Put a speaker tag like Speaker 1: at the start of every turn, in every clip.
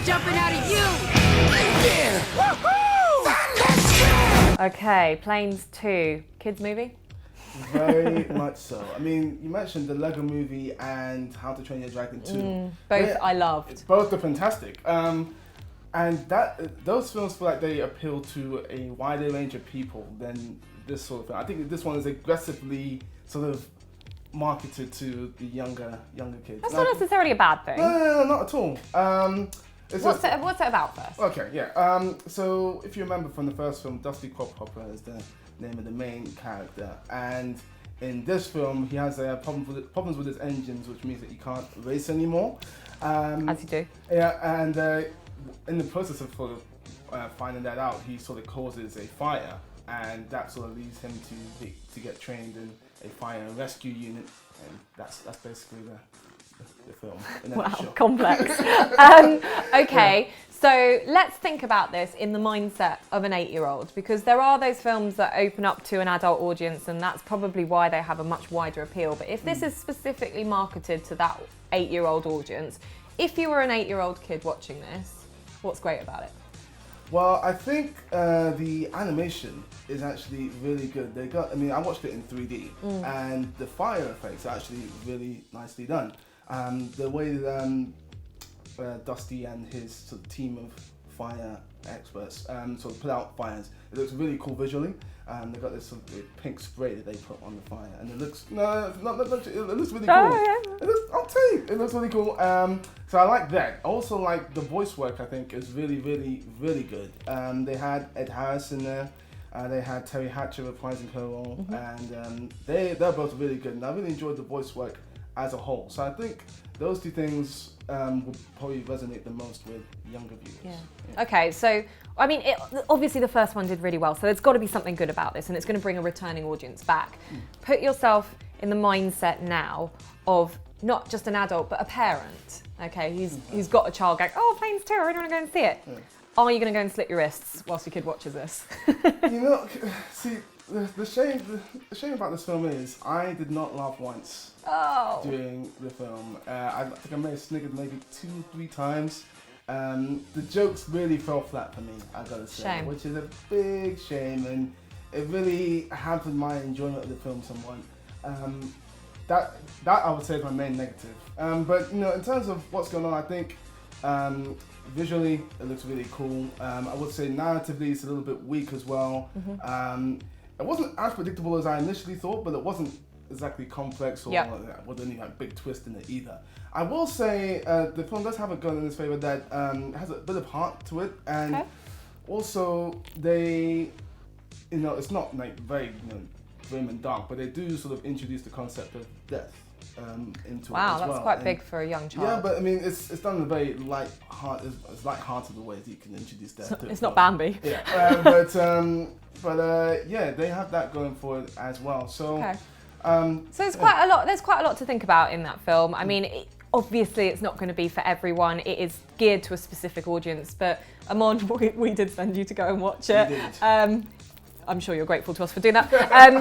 Speaker 1: jumping out of you!
Speaker 2: Okay, Planes 2. Kids movie?
Speaker 3: Very much so. I mean, you mentioned the Lego Movie and How to Train Your Dragon 2.
Speaker 2: Both I loved.
Speaker 3: Both are fantastic. And those films feel like they appeal to a wider range of people than this sort of film. I think this one is aggressively sort of marketed to the younger kids.
Speaker 2: That's not necessarily a bad thing.
Speaker 3: No, not at all.
Speaker 2: What's it about first?
Speaker 3: Okay, yeah. So if you remember from the first film, Dusty Quadhopper is the name of the main character, and in this film he has problems with his engines, which means that he can't race anymore.
Speaker 2: As you do.
Speaker 3: Yeah, and in the process of sort of finding that out, he sort of causes a fire, and that sort of leads him to get trained in a fire and rescue unit, and that's basically the film.
Speaker 2: Wow, complex. Okay, so let's think about this in the mindset of an 8-year-old, because there are those films that open up to an adult audience, and that's probably why they have a much wider appeal. But if this is specifically marketed to that 8-year-old audience, if you were an 8-year-old kid watching this, what's great about it?
Speaker 3: Well, I think the animation is actually really good. I watched it in 3D, and the fire effects are actually really nicely done. The way Dusty and his sort of team of fire experts sort of put out fires, it looks really cool visually. They've got this sort of pink spray that they put on the fire, and it looks it looks really cool.
Speaker 2: Oh, yeah.
Speaker 3: I'll tell you, it looks really cool. So I like that. Also, like the voice work, I think is really, really, really good. They had Ed Harris in there. They had Terry Hatcher reprising her role, and they're both really good. And I really enjoyed the voice work as a whole. So I think those two things would probably resonate the most with younger viewers.
Speaker 2: Yeah. Okay, so I mean, obviously the first one did really well, so there's got to be something good about this, and it's going to bring a returning audience back. Put yourself in the mindset now of not just an adult, but a parent. Okay, he's got a child going, oh, Planes 2, I really want to go and see it. Yeah. Are you going to go and slit your wrists whilst your kid watches this?
Speaker 3: You know, see, the shame about this film is I did not laugh once during the film. I think I may have sniggered maybe 2-3 times. The jokes really fell flat for me, I gotta say,
Speaker 2: shame.
Speaker 3: Which is a big shame, and it really hampered my enjoyment of the film somewhat. That I would say is my main negative. But you know, in terms of what's going on, I think visually it looks really cool. I would say narratively it's a little bit weak as well. It wasn't as predictable as I initially thought, but it wasn't exactly complex or with any like big twist in it either. I will say the film does have a gun in its favor that has a bit of heart to it, and also they, you know, it's not like very grim and dark, but they do sort of introduce the concept of death into it as well.
Speaker 2: Wow, that's quite big for a young child.
Speaker 3: Yeah, but I mean, it's done in a very light-hearted way that you can introduce death to.
Speaker 2: It's not Bambi.
Speaker 3: Yeah, but yeah, they have that going for it as well. So,
Speaker 2: so there's quite a lot. There's quite a lot to think about in that film. I mean, obviously, it's not going to be for everyone. It is geared to a specific audience. But Amon, we did send you to go and watch it.
Speaker 3: You did.
Speaker 2: I'm sure you're grateful to us for doing that.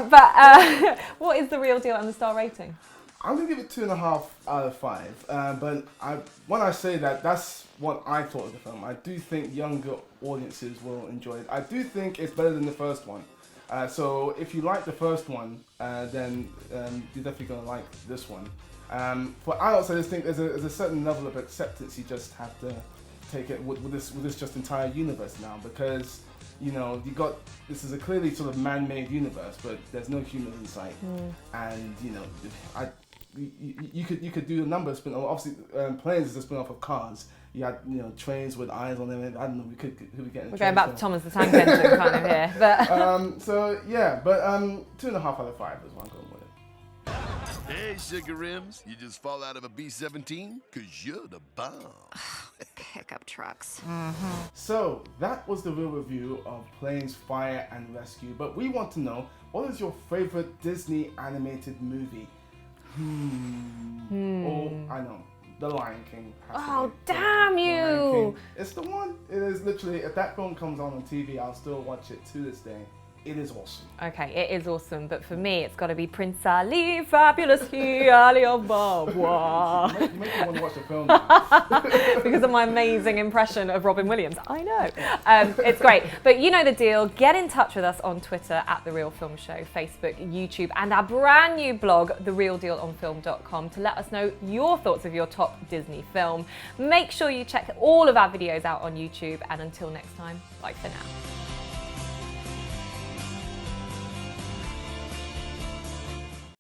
Speaker 2: But what is the real deal and the star rating?
Speaker 3: I'm gonna give it 2.5 out of 5. But when I say that, that's what I thought of the film. I do think younger audiences will enjoy it. I do think it's better than the first one. So if you like the first one, then you're definitely gonna like this one. For adults, I just think there's a certain level of acceptance you just have to take it with this just entire universe now, because you know this is a clearly sort of man-made universe, but there's no humans in sight, and you know you could do a number of spin-offs. Obviously, Planes is a spin-off of Cars. You had trains with eyes on them. I don't know. Who we get?
Speaker 2: We're going back to Thomas the Tank Engine kind of here, but
Speaker 3: so yeah, but 2.5 out of 5 is what I'm going with it.
Speaker 4: Hey, Sugar Rims, you just fall out of a B-17? Cause you're the bomb.
Speaker 1: Pickup trucks.
Speaker 3: So that was the real review of Planes, Fire and Rescue. But we want to know, what is your favorite Disney animated movie? Oh, I know. The Lion King.
Speaker 2: Oh, damn you!
Speaker 3: It's the one. It is literally, if that film comes on TV, I'll still watch it to this day. it is awesome.
Speaker 2: Okay, it is awesome, but for me, it's got to be Prince Ali, fabulous he, Ali of Baba.
Speaker 3: You make me want to watch the film now.
Speaker 2: Because of my amazing impression of Robin Williams. I know. It's great. But you know the deal. Get in touch with us on Twitter at The Real Film Show, Facebook, YouTube, and our brand new blog, therealdealonfilm.com, to let us know your thoughts of your top Disney film. Make sure you check all of our videos out on YouTube, and until next time, bye for now.